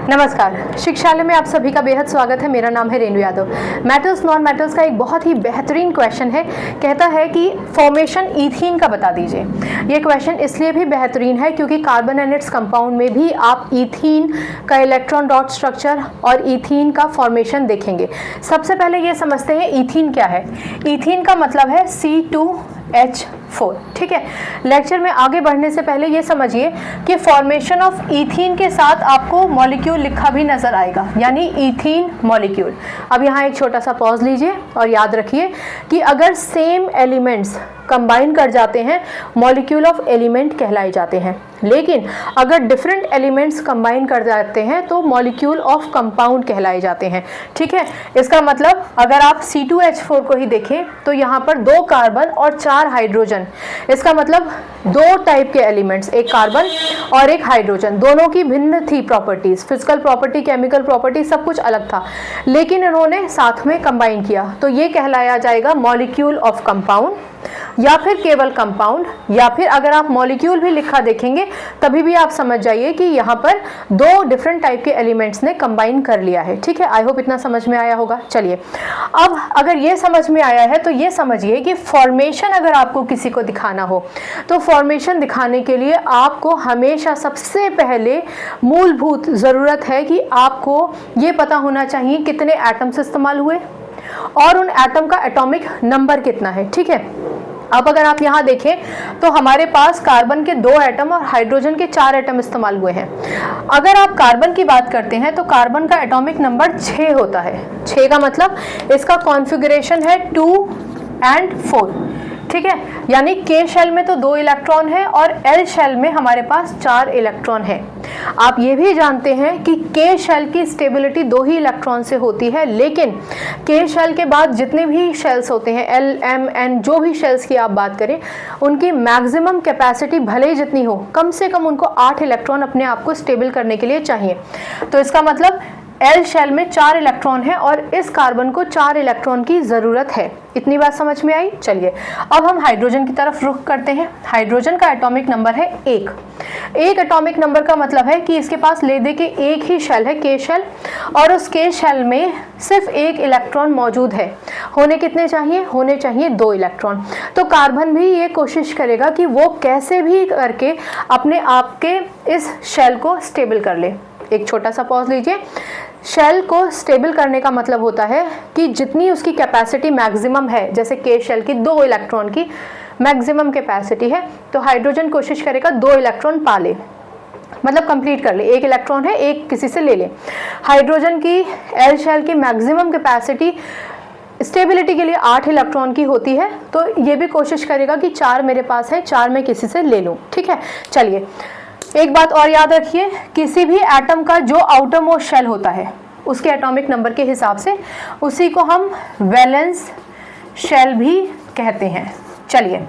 नमस्कार, शिक्षालय में आप सभी का बेहद स्वागत है। मेरा नाम है Renu Yadav. Metals non metals का एक बहुत ही बेहतरीन क्वेश्चन है। कहता है कि फॉर्मेशन ईथीन का बता दीजिए। ये क्वेश्चन इसलिए भी बेहतरीन है क्योंकि कार्बन एंड इट्स कंपाउंड में भी आप ईथीन का इलेक्ट्रॉन डॉट स्ट्रक्चर और ईथीन का फॉर्मेशन देखेंगे। सबसे पहले ये समझते हैं ईथीन क्या है। ईथीन का मतलब है C2H4। ठीक है, लेक्चर में आगे बढ़ने से पहले ये समझिए कि फॉर्मेशन ऑफ ईथीन के साथ आपको मॉलिक्यूल लिखा भी नजर आएगा, यानी ईथीन मॉलिक्यूल। अब यहाँ एक छोटा सा पॉज लीजिए और याद रखिए कि अगर सेम एलिमेंट्स कंबाइन कर जाते हैं मॉलिक्यूल ऑफ एलिमेंट कहलाए जाते हैं, लेकिन अगर डिफरेंट एलिमेंट्स कंबाइन कर जाते हैं तो मॉलिक्यूल ऑफ कंपाउंड कहलाए जाते हैं। ठीक है, इसका मतलब अगर आप C2H4 को ही देखें तो यहाँ पर 2 कार्बन और 4 हाइड्रोजन, इसका मतलब 2 टाइप के एलिमेंट्स, एक कार्बन और एक हाइड्रोजन, दोनों की भिन्न थी properties, physical property, chemical property, सब कुछ अलग था, लेकिन इन्होंने साथ में कंबाइन किया तो ये कहलाया जाएगा मॉलिक्यूल ऑफ कंपाउंड या फिर केवल कंपाउंड, या फिर अगर आप मॉलिक्यूल भी लिखा देखेंगे तभी भी आप समझ जाइए कि यहाँ पर 2 डिफरेंट टाइप के एलिमेंट्स ने कंबाइन कर लिया है। ठीक है, आई होप इतना समझ में आया होगा। चलिए, अब अगर ये समझ में आया है तो ये समझिए कि फॉर्मेशन अगर आपको किसी को दिखाना हो तो फॉर्मेशन दिखाने के लिए आपको हमेशा सबसे पहले मूलभूत ज़रूरत है कि आपको ये पता होना चाहिए कितने एटम्स इस्तेमाल हुए और उन एटम का एटॉमिक नंबर कितना है। ठीक है, अब अगर आप यहाँ देखें तो हमारे पास कार्बन के 2 एटम और हाइड्रोजन के 4 एटम इस्तेमाल हुए हैं। अगर आप कार्बन की बात करते हैं तो कार्बन का एटॉमिक नंबर 6 होता है। 6 का मतलब इसका कॉन्फ़िगरेशन है 2 and 4। ठीक है, यानी K शेल में तो 2 इलेक्ट्रॉन है और L शेल में हमारे पास 4 इलेक्ट्रॉन है। आप ये भी जानते हैं कि K शेल की स्टेबिलिटी 2 ही इलेक्ट्रॉन से होती है, लेकिन K शेल के बाद जितने भी शेल्स होते हैं, L, M, N, जो भी शेल्स की आप बात करें, उनकी मैक्सिमम कैपेसिटी भले ही जितनी हो, कम से कम उनको 8 इलेक्ट्रॉन अपने आप को स्टेबल करने के लिए चाहिए। तो इसका मतलब L शेल में 4 इलेक्ट्रॉन है और इस कार्बन को 4 इलेक्ट्रॉन की ज़रूरत है। इतनी बात समझ में आई। चलिए, अब हम हाइड्रोजन की तरफ रुख करते हैं। हाइड्रोजन का एटॉमिक नंबर है 1। एक एटॉमिक नंबर का मतलब है कि इसके पास ले दे के एक ही शेल है, K शेल, और उस K शेल में सिर्फ 1 इलेक्ट्रॉन मौजूद है। होने कितने चाहिए? होने चाहिए 2 इलेक्ट्रॉन। तो कार्बन भी ये कोशिश करेगा कि वो कैसे भी करके अपने आप के इस शेल को स्टेबल कर ले। एक छोटा सा पॉज लीजिए। शेल को स्टेबल करने का मतलब होता है कि जितनी उसकी कैपेसिटी मैक्सिमम है, जैसे K शेल की 2 इलेक्ट्रॉन की मैक्सिमम कैपेसिटी है, तो हाइड्रोजन कोशिश करेगा 2 इलेक्ट्रॉन पा ले, मतलब कंप्लीट कर ले। 1 इलेक्ट्रॉन है, एक किसी से ले ले। हाइड्रोजन की L शेल की मैक्सिमम कैपेसिटी स्टेबिलिटी के लिए 8 इलेक्ट्रॉन की होती है, तो ये भी कोशिश करेगा कि 4 मेरे पास है, 4 मैं किसी से ले लूँ। ठीक है, चलिए, एक बात और याद रखिए, किसी भी एटम का जो आउटर मोस्ट शेल होता है उसके एटॉमिक नंबर के हिसाब से उसी को हम वैलेंस शेल भी कहते हैं। चलिए,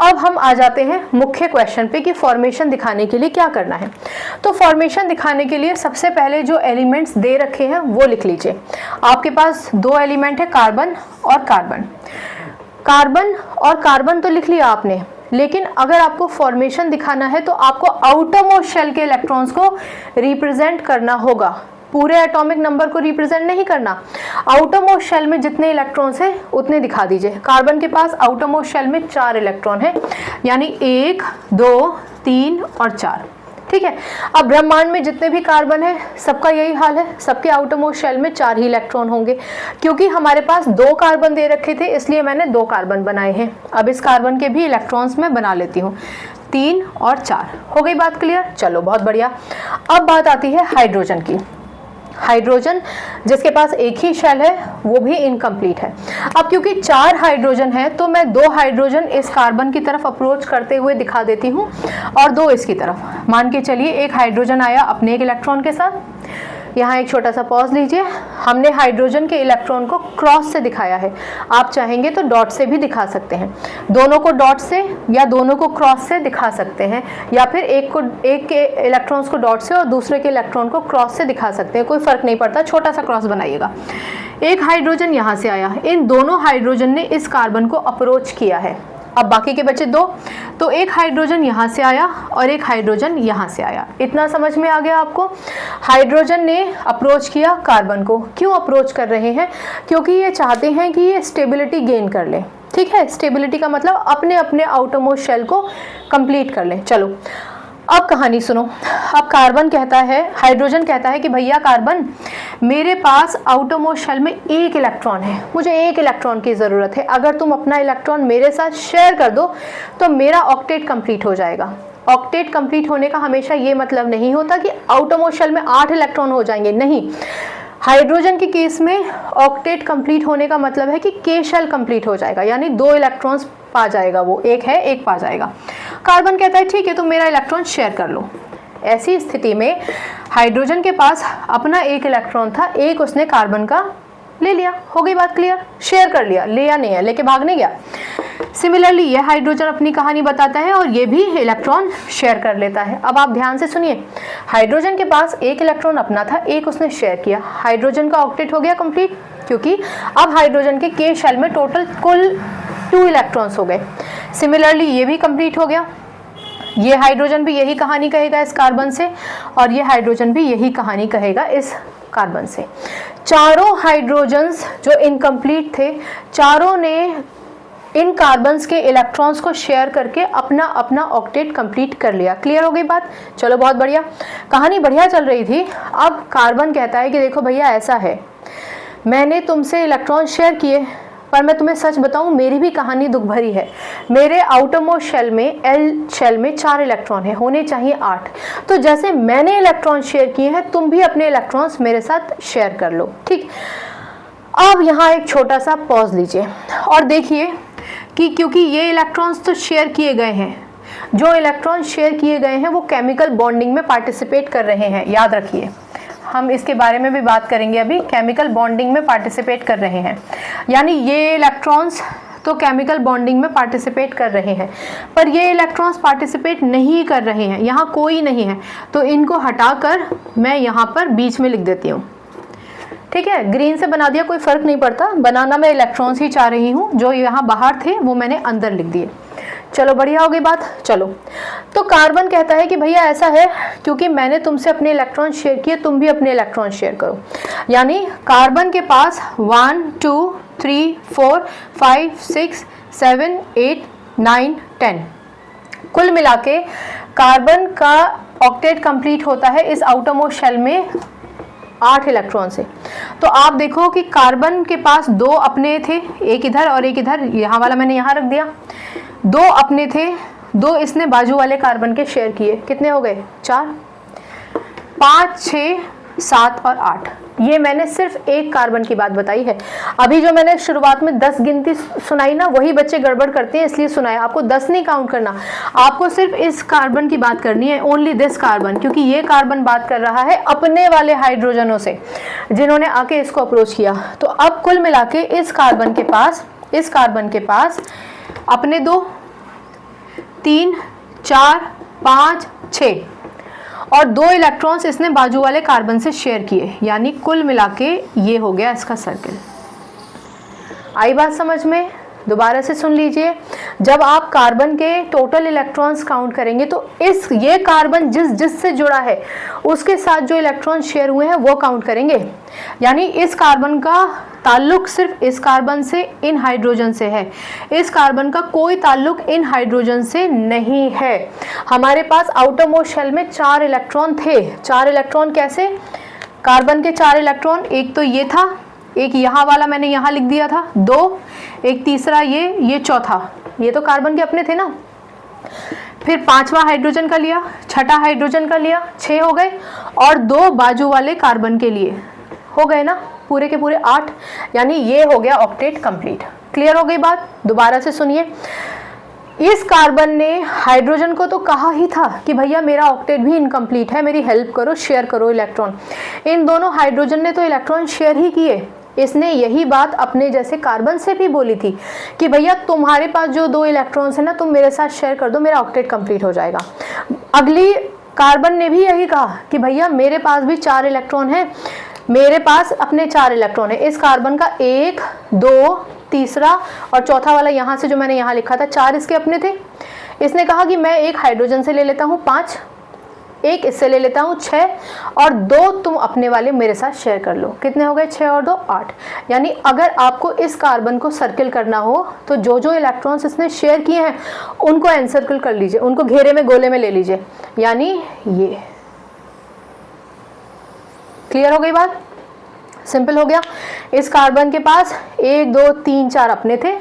अब हम आ जाते हैं मुख्य क्वेश्चन पे कि फॉर्मेशन दिखाने के लिए क्या करना है। तो फॉर्मेशन दिखाने के लिए सबसे पहले जो एलिमेंट्स दे रखे हैं वो लिख लीजिए। आपके पास 2 एलिमेंट है, कार्बन और कार्बन। कार्बन और कार्बन तो लिख लिया आपने, लेकिन अगर आपको फॉर्मेशन दिखाना है तो आपको आउटर मोस्ट शेल के इलेक्ट्रॉन्स को रिप्रेजेंट करना होगा, पूरे एटॉमिक नंबर को रिप्रेजेंट नहीं करना। आउटर मोस्ट शेल में जितने इलेक्ट्रॉन्स हैं उतने दिखा दीजिए। कार्बन के पास आउटर मोस्ट शेल में 4 इलेक्ट्रॉन है, यानी 1, 2, 3 और 4। ठीक है, अब ब्रह्मांड में जितने भी कार्बन है सबका यही हाल है, सबके आउटर मोस्ट शेल में 4 ही इलेक्ट्रॉन होंगे। क्योंकि हमारे पास 2 कार्बन दे रखे थे इसलिए मैंने 2 कार्बन बनाए हैं। अब इस कार्बन के भी इलेक्ट्रॉन्स मैं बना लेती हूँ, 3 और 4। हो गई बात क्लियर? चलो, बहुत बढ़िया। अब बात आती है हाइड्रोजन की। हाइड्रोजन जिसके पास एक ही शेल है वो भी इनकम्प्लीट है। अब क्योंकि 4 हाइड्रोजन है तो मैं 2 हाइड्रोजन इस कार्बन की तरफ अप्रोच करते हुए दिखा देती हूँ और 2 इसकी तरफ। मान के चलिए एक हाइड्रोजन आया अपने एक इलेक्ट्रॉन के साथ। यहाँ एक छोटा सा पॉज लीजिए। हमने हाइड्रोजन के इलेक्ट्रॉन को क्रॉस से दिखाया है, आप चाहेंगे तो डॉट से भी दिखा सकते हैं। दोनों को डॉट से या दोनों को क्रॉस से दिखा सकते हैं, या फिर एक के इलेक्ट्रॉन्स को डॉट से और दूसरे के इलेक्ट्रॉन को क्रॉस से दिखा सकते हैं, कोई फर्क नहीं पड़ता, छोटा सा क्रॉस बनाइएगा। एक हाइड्रोजन यहाँ से आया, इन दोनों हाइड्रोजन ने इस कार्बन को अप्रोच किया है। अब बाकी के बचे 2, तो एक हाइड्रोजन यहाँ से आया और एक हाइड्रोजन यहाँ से आया। इतना समझ में आ गया आपको। हाइड्रोजन ने अप्रोच किया कार्बन को। क्यों अप्रोच कर रहे हैं? क्योंकि ये चाहते हैं कि ये स्टेबिलिटी गेन कर ले। ठीक है, स्टेबिलिटी का मतलब अपने अपने आउटरमोस्ट शेल को कंप्लीट कर ले। चलो अब कहानी सुनो। अब कार्बन कहता है, हाइड्रोजन कहता है कि भैया कार्बन, मेरे पास आउटरमोस्ट शेल में एक इलेक्ट्रॉन है, मुझे एक इलेक्ट्रॉन की ज़रूरत है। अगर तुम अपना इलेक्ट्रॉन मेरे साथ शेयर कर दो तो मेरा ऑक्टेट कंप्लीट हो जाएगा। ऑक्टेट कंप्लीट होने का हमेशा ये मतलब नहीं होता कि आउटरमोस्ट शेल में 8 इलेक्ट्रॉन हो जाएंगे, नहीं। हाइड्रोजन के केस में ऑक्टेट कंप्लीट होने का मतलब है कि के शेल कंप्लीट हो जाएगा, यानी 2 इलेक्ट्रॉन्स पा जाएगा, वो एक है एक पा जाएगा। कार्बन कहता है ठीक है, तुम मेरा इलेक्ट्रॉन शेयर कर लो। ऐसी स्थिति में हाइड्रोजन के पास अपना एक इलेक्ट्रॉन था, एक उसने कार्बन का ले लिया। हो गई बात क्लियर? शेयर कर लिया, लिया नहीं है, लेके भाग नहीं गया। सिमिलरली ये हाइड्रोजन अपनी कहानी बताता है और ये भी इलेक्ट्रॉन शेयर कर लेता है। अब आप ध्यान से सुनिए, हाइड्रोजन के पास एक इलेक्ट्रॉन अपना था, एक उसने शेयर किया। हाइड्रोजन का ऑक्टेट हो गया कंप्लीट, क्योंकि अब हाइड्रोजन के के शेल में टोटल कुल 2 इलेक्ट्रॉन्स हो गए। सिमिलरली ये भी कंप्लीट हो गया। ये हाइड्रोजन भी यही कहानी कहेगा इस कार्बन से, और ये हाइड्रोजन भी यही कहानी कहेगा इस कार्बन से। चारों हाइड्रोजन्स जो इनकम्प्लीट थे, चारों ने इन कार्बन्स के इलेक्ट्रॉन्स को शेयर करके अपना अपना ऑक्टेट कंप्लीट कर लिया। क्लियर हो गई बात? चलो बहुत बढ़िया, कहानी बढ़िया चल रही थी। अब कार्बन कहता है कि देखो भैया ऐसा है, मैंने तुमसे इलेक्ट्रॉन शेयर किए, पर मैं तुम्हें सच बताऊं मेरी भी कहानी दुख भरी है। मेरे आउटरमोस्ट शेल में, एल शेल में 4 इलेक्ट्रॉन है, होने चाहिए 8। तो जैसे मैंने इलेक्ट्रॉन शेयर किए हैं, तुम भी अपने इलेक्ट्रॉन्स मेरे साथ शेयर कर लो। ठीक, अब यहाँ एक छोटा सा पॉज लीजिए और देखिए कि क्योंकि ये इलेक्ट्रॉन्स तो शेयर किए गए हैं, जो इलेक्ट्रॉन शेयर किए गए हैं वो केमिकल बॉन्डिंग में पार्टिसिपेट कर रहे हैं। याद रखिए, हम इसके बारे में भी बात करेंगे अभी। केमिकल बॉन्डिंग में पार्टिसिपेट कर रहे हैं, यानी ये इलेक्ट्रॉन्स तो केमिकल बॉन्डिंग में पार्टिसिपेट कर रहे हैं, पर ये इलेक्ट्रॉन्स पार्टिसिपेट नहीं कर रहे हैं, यहाँ कोई नहीं है। तो इनको हटाकर मैं यहाँ पर बीच में लिख देती हूँ। ठीक है, ग्रीन से बना दिया, कोई फर्क नहीं पड़ता, बनाना मैं इलेक्ट्रॉन्स ही चाह रही हूँ। जो यहाँ बाहर थे वो मैंने अंदर लिख दिए। चलो बढ़िया हो गई बात। चलो, तो कार्बन कहता है कि भैया ऐसा है, क्योंकि मैंने तुमसे अपने इलेक्ट्रॉन शेयर किए, तुम भी अपने इलेक्ट्रॉन शेयर करो। यानी कार्बन के पास 1 2 3 4 5 6 7 8 9 10 कुल मिला के कार्बन का ऑक्टेट कंप्लीट होता है इस आउटरमोस्ट शेल में 8 इलेक्ट्रॉन से। तो आप देखो कि कार्बन के पास 2 अपने थे, एक इधर और एक इधर, यहाँ वाला मैंने यहाँ रख दिया। 2 अपने थे, 2 इसने बाजू वाले कार्बन के शेयर किए। कितने हो गए? 4 5 6 7 और 8। ये मैंने सिर्फ एक कार्बन की बात बताई है। अभी जो मैंने शुरुआत में 10 गिनती सुनाई ना, वही बच्चे गड़बड़ करते हैं, इसलिए सुनाया। आपको 10 नहीं काउंट करना, आपको सिर्फ इस कार्बन की बात करनी है, ओनली दिस कार्बन, क्योंकि ये कार्बन बात कर रहा है अपने वाले हाइड्रोजनों से जिन्होंने आके इसको अप्रोच किया। तो अब कुल मिला के इस कार्बन के पास अपने 2 3 4 5 6 और 2 इलेक्ट्रॉन्स इसने बाजू वाले कार्बन से शेयर किए, यानी कुल मिला के ये हो गया इसका सर्किल। आई बात समझ में? दोबारा से सुन लीजिए, जब आप कार्बन के टोटल इलेक्ट्रॉन्स काउंट करेंगे तो ये कार्बन जिससे जुड़ा है उसके साथ जो इलेक्ट्रॉन शेयर हुए हैं वो काउंट करेंगे। यानी इस कार्बन का ताल्लुक सिर्फ इस कार्बन से, इन हाइड्रोजन से है। इस कार्बन का कोई ताल्लुक इन हाइड्रोजन से नहीं है। हमारे पास आउटरमोस्ट शेल में 4 इलेक्ट्रॉन थे। 4 इलेक्ट्रॉन कैसे? कार्बन के 4 इलेक्ट्रॉन, एक तो ये था, एक यहाँ वाला मैंने यहाँ लिख दिया था 2, एक तीसरा ये चौथा, ये तो कार्बन के अपने थे ना। फिर 5वां हाइड्रोजन का लिया, 6ठा हाइड्रोजन का लिया, 6 हो गए, और 2 बाजू वाले कार्बन के लिए हो गए ना, पूरे के पूरे 8। यानी ये हो गया ऑक्टेट कंप्लीट। क्लियर हो गई बात? दोबारा से सुनिए, इस कार्बन ने हाइड्रोजन को तो कहा ही था कि भैया मेरा ऑक्टेट भी इनकम्प्लीट है, मेरी हेल्प करो, शेयर करो इलेक्ट्रॉन। इन दोनों हाइड्रोजन ने तो इलेक्ट्रॉन शेयर ही किए। इसने यही बात अपने जैसे कार्बन से भी बोली थी कि भैया तुम्हारे पास जो 2 इलेक्ट्रॉन्स है ना, तुम मेरे साथ शेयर कर दो, मेरा ऑक्टेट कंप्लीट हो जाएगा। अगली कार्बन ने भी यही कहा कि भैया मेरे पास भी 4 इलेक्ट्रॉन है, मेरे पास अपने 4 इलेक्ट्रॉन है। इस कार्बन का 1 2 तीसरा और चौथा वाला यहाँ से जो मैंने यहाँ लिखा था 4 इसके अपने थे। इसने कहा कि मैं एक हाइड्रोजन से ले लेता हूँ 5, एक इससे ले लेता हूँ 6 और 2 तुम अपने वाले मेरे साथ शेयर कर लो। कितने हो गए 6 और 2 8। यानी अगर आपको इस कार्बन को सर्किल करना हो तो जो जो इलेक्ट्रॉन्स इसने शेयर किए हैं उनको एनसर्कल कर लीजिए, उनको घेरे में गोले में ले लीजिए, यानी ये। क्लियर हो गई बात? सिंपल हो गया। इस कार्बन के पास 1 2 3 4 अपने थे,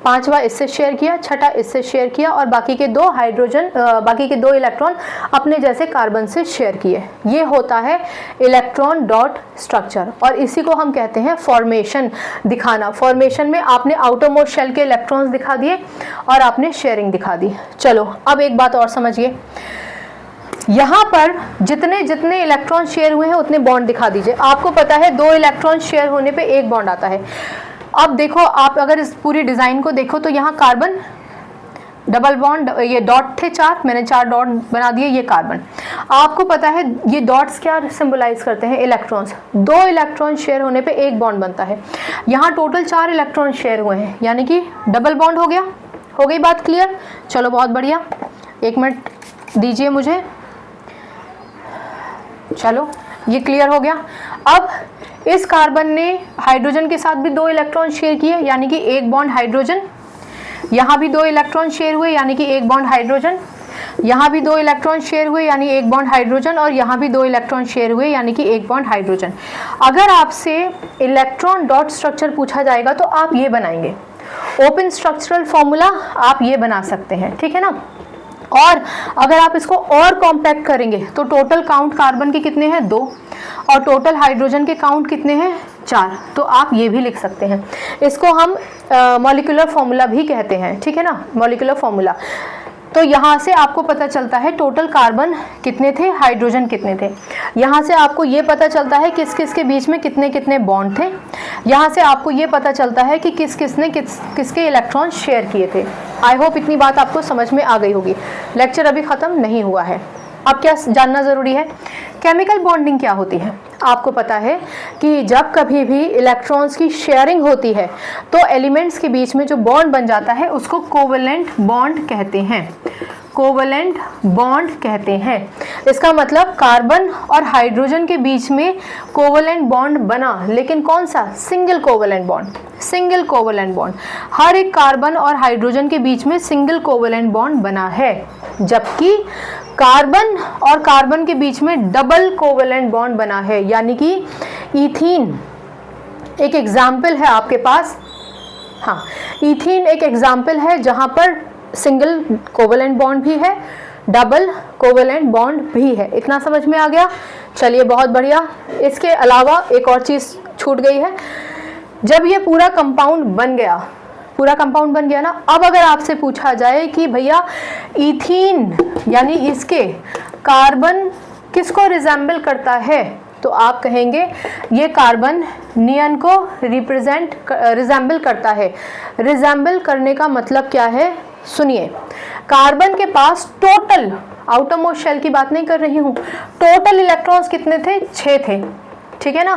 5वां इससे शेयर किया, 6ठा इससे शेयर किया और बाकी के 2 हाइड्रोजन बाकी के 2 इलेक्ट्रॉन अपने जैसे कार्बन से शेयर किए। ये होता है इलेक्ट्रॉन डॉट स्ट्रक्चर और इसी को हम कहते हैं फॉर्मेशन दिखाना। फॉर्मेशन में आपने आउटरमोस्ट शेल के इलेक्ट्रॉन्स दिखा दिए और आपने शेयरिंग दिखा दी। चलो अब एक बात और समझिए, यहाँ पर जितने जितने इलेक्ट्रॉन शेयर हुए हैं उतने बॉन्ड दिखा दीजिए। आपको पता है 2 इलेक्ट्रॉन शेयर होने पे 1 बॉन्ड आता है। अब देखो, आप अगर इस पूरी डिज़ाइन को देखो तो यहाँ कार्बन डबल बॉन्ड, ये डॉट थे 4, मैंने 4 डॉट बना दिए, ये कार्बन। आपको पता है ये डॉट्स क्या सिंबलाइज करते हैं? इलेक्ट्रॉन्स। 2 इलेक्ट्रॉन शेयर होने पे 1 बॉन्ड बनता है। यहाँ टोटल 4 इलेक्ट्रॉन शेयर हुए हैं, यानी कि डबल बॉन्ड हो गया। हो गई बात क्लियर? चलो बहुत बढ़िया, 1 मिनट दीजिए मुझे। चलो ये क्लियर हो गया। अब इस कार्बन ने हाइड्रोजन के साथ भी 2 इलेक्ट्रॉन शेयर किए, यानी कि 1 बॉन्ड हाइड्रोजन। यहाँ भी 2 इलेक्ट्रॉन शेयर हुए, यानी कि 1 बॉन्ड हाइड्रोजन। यहाँ भी 2 इलेक्ट्रॉन शेयर हुए, यानी 1 बॉन्ड हाइड्रोजन और यहाँ भी 2 इलेक्ट्रॉन शेयर हुए, यानी कि 1 बॉन्ड हाइड्रोजन। अगर आपसे इलेक्ट्रॉन डॉट स्ट्रक्चर पूछा जाएगा तो आप ये बनाएंगे, ओपन स्ट्रक्चरल फॉर्मूला आप ये बना सकते हैं, ठीक है ना। और अगर आप इसको और कॉम्पैक्ट करेंगे तो टोटल काउंट कार्बन के कितने हैं 2 और टोटल हाइड्रोजन के काउंट कितने हैं 4, तो आप ये भी लिख सकते हैं। इसको हम मॉलिक्यूलर फॉर्मूला भी कहते हैं, ठीक है ना, मॉलिक्यूलर फॉर्मूला। तो यहाँ से आपको पता चलता है टोटल कार्बन कितने थे, हाइड्रोजन कितने थे। यहाँ से आपको ये पता चलता है किस किस के बीच में कितने कितने बॉन्ड थे। यहाँ से आपको ये पता चलता है कि किस किसने किसके इलेक्ट्रॉन शेयर किए थे। आई होप इतनी बात आपको समझ में आ गई होगी। लेक्चर अभी ख़त्म नहीं हुआ है। अब क्या जानना ज़रूरी है? केमिकल बॉन्डिंग क्या होती है? आपको पता है कि जब कभी भी इलेक्ट्रॉन्स की शेयरिंग होती है तो एलिमेंट्स के बीच में जो बॉन्ड बन जाता है उसको कोवेलेंट बॉन्ड कहते हैं। कोवेलेंट बॉन्ड कहते हैं। इसका मतलब कार्बन और हाइड्रोजन के बीच में कोवेलेंट बॉन्ड बना, लेकिन कौन सा? Single covalent bond. Single covalent bond. हर एक कार्बन और हाइड्रोजन के बीच में सिंगल कोवेलेंट बॉन्ड बना है, जबकि कार्बन और कार्बन के बीच में डबल कोवेलेंट बॉन्ड बना है, यानी कि ईथीन एक एग्जाम्पल है आपके पास। हाँ, ईथीन एक एग्जाम्पल है जहाँ पर सिंगल कोवेलेंट बॉन्ड भी है, डबल कोवेलेंट बॉन्ड भी है। इतना समझ में आ गया? चलिए बहुत बढ़िया। इसके अलावा एक और चीज़ छूट गई है। जब ये पूरा कंपाउंड बन गया, पूरा कंपाउंड बन गया ना, अब अगर आपसे पूछा जाए कि भैया ईथीन यानी इसके कार्बन किसको रिजेंबल करता है, तो आप कहेंगे ये कार्बन नियन को रिजेंबल करता है। रिजेंबल करने का मतलब क्या है? सुनिए, कार्बन के पास टोटल, आउटरमोस्ट शेल की बात नहीं कर रही हूँ, टोटल इलेक्ट्रॉन्स कितने थे? 6 थे, ठीक है ना।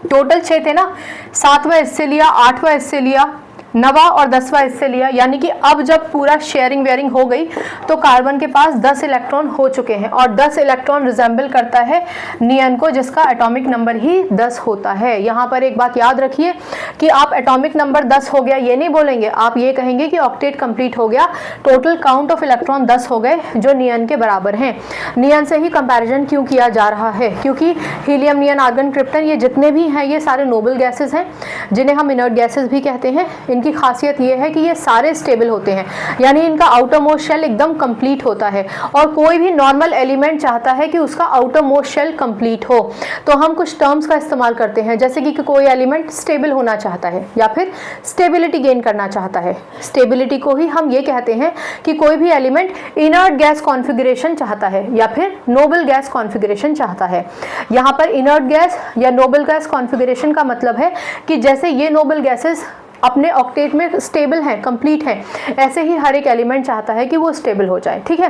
टोटल 6 थे ना, 7वां इससे लिया, 8वां इससे लिया, 9वां और 10वां इससे लिया, यानी कि अब जब पूरा शेयरिंग वेयरिंग हो गई तो कार्बन के पास 10 इलेक्ट्रॉन हो चुके हैं और 10 इलेक्ट्रॉन रिजेंबल करता है नियन को, जिसका एटॉमिक नंबर ही 10 होता है। यहाँ पर एक बात याद रखिए कि आप एटॉमिक नंबर 10 हो गया ये नहीं बोलेंगे, आप ये कहेंगे कि ऑक्टेट कंप्लीट हो गया, टोटल काउंट ऑफ इलेक्ट्रॉन 10 हो गए जो नियन के बराबर हैं। नियन से ही कंपैरिजन क्यों किया जा रहा है? क्योंकि हीलियम, नियन, आर्गन, क्रिप्टन ये जितने भी हैं ये सारे नोबल गैसेज हैं, जिन्हें हम इनर्ट गैसेज भी कहते हैं। इनकी खासियत ये है कि ये सारे स्टेबल होते हैं, यानी इनका आउटर मोस्ट शेल एकदम कंप्लीट होता है। और कोई भी नॉर्मल एलिमेंट चाहता है कि उसका आउटर मोस्ट शेल कंप्लीट हो, तो हम कुछ टर्म्स का इस्तेमाल करते हैं, जैसे कि कोई एलिमेंट स्टेबल होना चाहता है या फिर स्टेबिलिटी गेन करना चाहता है। स्टेबिलिटी को ही हम ये कहते हैं कि कोई भी एलिमेंट इनर्ट गैस कॉन्फ़िगरेशन चाहता है या फिर नोबल गैस कॉन्फ़िगरेशन चाहता है। यहाँ पर इनर्ट गैस या नोबल गैस कॉन्फ़िगरेशन का मतलब है कि जैसे ये नोबल गैसेस अपने ऑक्टेट में स्टेबल हैं, कंप्लीट हैं, ऐसे ही हर एक एलिमेंट चाहता है कि वो स्टेबल हो जाए, ठीक है।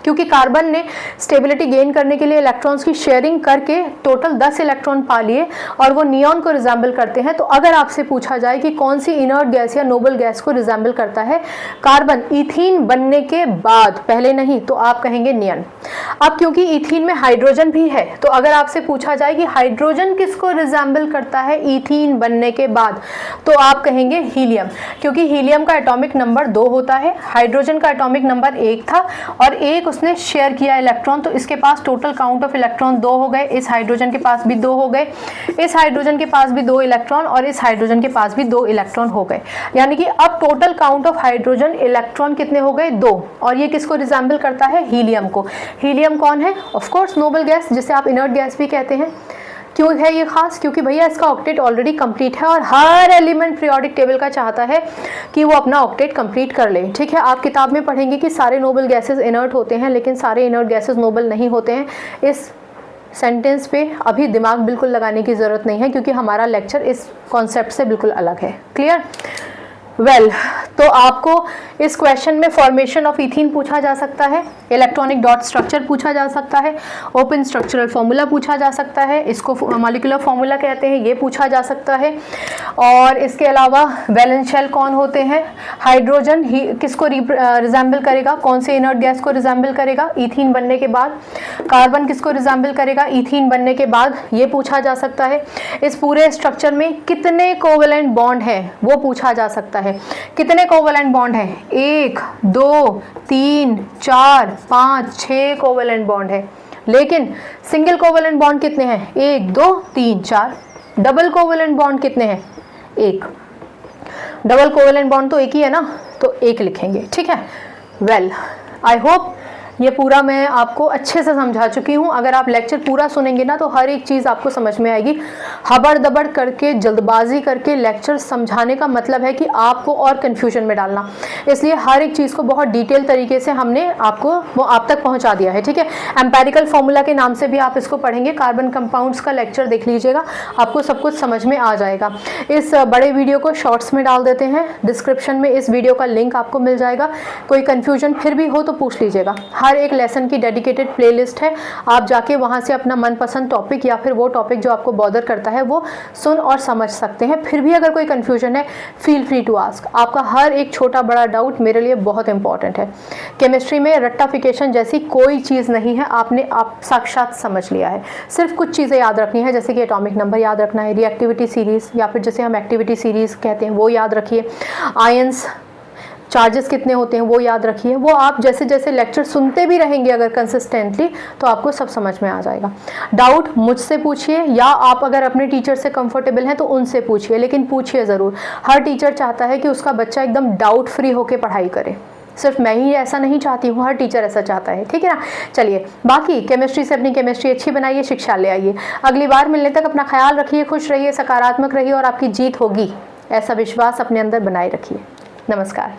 क्योंकि कार्बन ने स्टेबिलिटी गेन करने के लिए इलेक्ट्रॉन्स की शेयरिंग करके टोटल 10 इलेक्ट्रॉन पा लिए और वो नियॉन को रिजेंबल करते हैं। तो अगर आपसे पूछा जाए कि कौन सी इनर्ट गैस या नोबल गैस को रिजेंबल करता है कार्बन ईथीन बनने के बाद, पहले नहीं, तो आप कहेंगे नियन। अब क्योंकि ईथीन में हाइड्रोजन भी है तो अगर आपसे पूछा जाए कि हाइड्रोजन किसको रिजेंबल करता है ईथीन बनने के बाद, तो आप कहेंगे हीलियम, क्योंकि हीलियम का एटॉमिक नंबर 2 होता है, हाइड्रोजन का एटॉमिक नंबर 1 था और एक उसने शेयर किया इलेक्ट्रॉन, तो इसके पास टोटल काउंट ऑफ इलेक्ट्रॉन 2 हो गए, इस हाइड्रोजन के पास भी 2 हो गए, इस हाइड्रोजन के पास भी 2 इलेक्ट्रॉन और इस हाइड्रोजन के पास भी 2 इलेक्ट्रॉन हो गए। यानी कि अब total count of hydrogen electron कितने हो गए? 2। और ये किसको रिजेंबल करता है? हीलियम को। हीलियम कौन है? ऑफ कोर्स नोबल गैस, जिसे आप इनर्ट गैस भी कहते हैं। क्यों है ये खास? क्योंकि भैया इसका ऑक्टेट ऑलरेडी कंप्लीट है और हर एलिमेंट पीरियोडिक टेबल का चाहता है कि वो अपना ऑक्टेट कंप्लीट कर ले। ठीक है, आप किताब में पढ़ेंगे कि सारे नोबल गैसेस इनर्ट होते हैं, लेकिन सारे इनर्ट गैसेस नोबल नहीं होते हैं। इस सेंटेंस पे अभी दिमाग बिल्कुल लगाने की ज़रूरत नहीं है, क्योंकि हमारा लेक्चर इस कॉन्सेप्ट से बिल्कुल अलग है। क्लियर? वेल, तो आपको इस क्वेश्चन में फॉर्मेशन ऑफ ईथीन पूछा जा सकता है, इलेक्ट्रॉनिक डॉट स्ट्रक्चर पूछा जा सकता है, ओपन स्ट्रक्चरल फॉर्मूला पूछा जा सकता है, इसको मॉलिक्यूलर फॉर्मूला कहते हैं, ये पूछा जा सकता है। और इसके अलावा वैलेंस शेल कौन होते हैं, हाइड्रोजन ही किसको रिजेंबल करेगा, कौन से इनर्ट गैस को रिजेंबल करेगा ईथीन बनने के बाद, कार्बन किसको रिजेंबल करेगा ईथीन बनने के बाद, ये पूछा जा सकता है। इस पूरे स्ट्रक्चर में कितने कोवेलेंट बॉन्ड हैं वो पूछा जा सकता है। कितने कोवेलेंट बॉन्ड हैं? 1 2 3 4 5 6 कोवेलेंट बॉन्ड है। लेकिन सिंगल कोवेलेंट बॉन्ड कितने हैं? 1 2 3 4। डबल कोवेलेंट बॉन्ड कितने हैं? 1। डबल कोवेलेंट बॉन्ड तो एक ही है ना, तो 1 लिखेंगे। ठीक है। वेल, आई होप ये पूरा मैं आपको अच्छे से समझा चुकी हूँ। अगर आप लेक्चर पूरा सुनेंगे ना तो हर एक चीज़ आपको समझ में आएगी। हबड़ दबड़ करके जल्दबाजी करके लेक्चर समझाने का मतलब है कि आपको और कन्फ्यूजन में डालना, इसलिए हर एक चीज़ को बहुत डिटेल तरीके से हमने आपको वो आप तक पहुँचा दिया है। ठीक है, एम्पेरिकल फॉर्मूला के नाम से भी आप इसको पढ़ेंगे। कार्बन कंपाउंड्स का लेक्चर देख लीजिएगा, आपको सब कुछ समझ में आ जाएगा। इस बड़े वीडियो को शॉर्ट्स में डाल देते हैं, डिस्क्रिप्शन में इस वीडियो का लिंक आपको मिल जाएगा। कोई कन्फ्यूजन फिर भी हो तो पूछ लीजिएगा। हर एक लेसन की डेडिकेटेड प्लेलिस्ट है, आप जाके वहाँ से अपना मनपसंद टॉपिक या फिर वो टॉपिक जो आपको बॉदर करता है वो सुन और समझ सकते हैं। फिर भी अगर कोई कन्फ्यूजन है, फील फ्री टू आस्क। आपका हर एक छोटा बड़ा डाउट मेरे लिए बहुत इंपॉर्टेंट है। केमिस्ट्री में रट्टाफिकेशन जैसी कोई चीज़ नहीं है, आपने आप साक्षात समझ लिया है। सिर्फ कुछ चीज़ें याद रखनी है, जैसे कि एटॉमिक नंबर याद रखना है, रिएक्टिविटी सीरीज़ या फिर जैसे हम एक्टिविटी सीरीज़ कहते हैं वो याद रखिए, आयंस चार्जेस कितने होते हैं वो याद रखिए। वो आप जैसे जैसे लेक्चर सुनते भी रहेंगे अगर कंसिस्टेंटली, तो आपको सब समझ में आ जाएगा। डाउट मुझसे पूछिए, या आप अगर अपने टीचर से कंफर्टेबल हैं तो उनसे पूछिए, लेकिन पूछिए ज़रूर। हर टीचर चाहता है कि उसका बच्चा एकदम डाउट फ्री होकर पढ़ाई करे। सिर्फ मैं ही ऐसा नहीं चाहती हूँ, हर टीचर ऐसा चाहता है। ठीक है ना? चलिए, बाकी केमिस्ट्री से अपनी केमिस्ट्री अच्छी बनाइए, शिक्षा ले आइए। अगली बार मिलने तक अपना ख्याल रखिए, खुश रहिए, सकारात्मक रहिए और आपकी जीत होगी, ऐसा विश्वास अपने अंदर बनाए रखिए। नमस्कार।